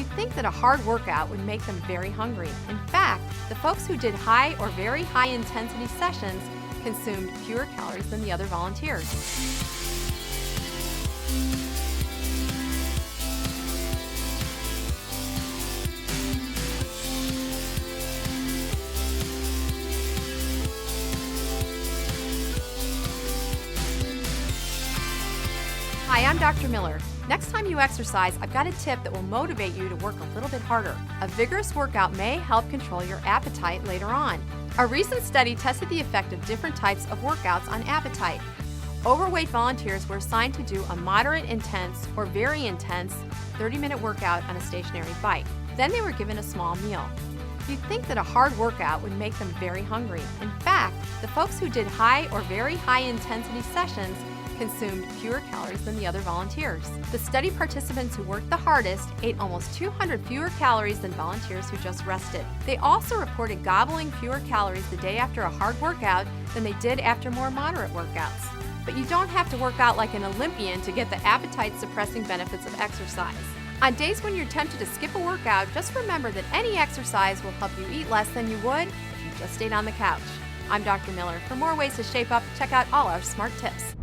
You'd think that a hard workout would make them very hungry. In fact, the folks who did high or very high intensity sessions consumed fewer calories than the other volunteers. Hi, I'm Dr. Miller. Next time you exercise, I've got a tip that will motivate you to work a little bit harder. A vigorous workout may help control your appetite later on. A recent study tested the effect of different types of workouts on appetite. Overweight volunteers were assigned to do a moderate intense or very intense 30-minute workout on a stationary bike. Then they were given a small meal. You'd think that a hard workout would make them very hungry. In fact, the folks who did high or very high intensity sessions consumed fewer calories than the other volunteers. The study participants who worked the hardest ate almost 200 fewer calories than volunteers who just rested. They also reported gobbling fewer calories the day after a hard workout than they did after more moderate workouts. But you don't have to work out like an Olympian to get the appetite-suppressing benefits of exercise. On days when you're tempted to skip a workout, just remember that any exercise will help you eat less than you would if you just stayed on the couch. I'm Dr. Miller. For more ways to shape up, check out all our smart tips.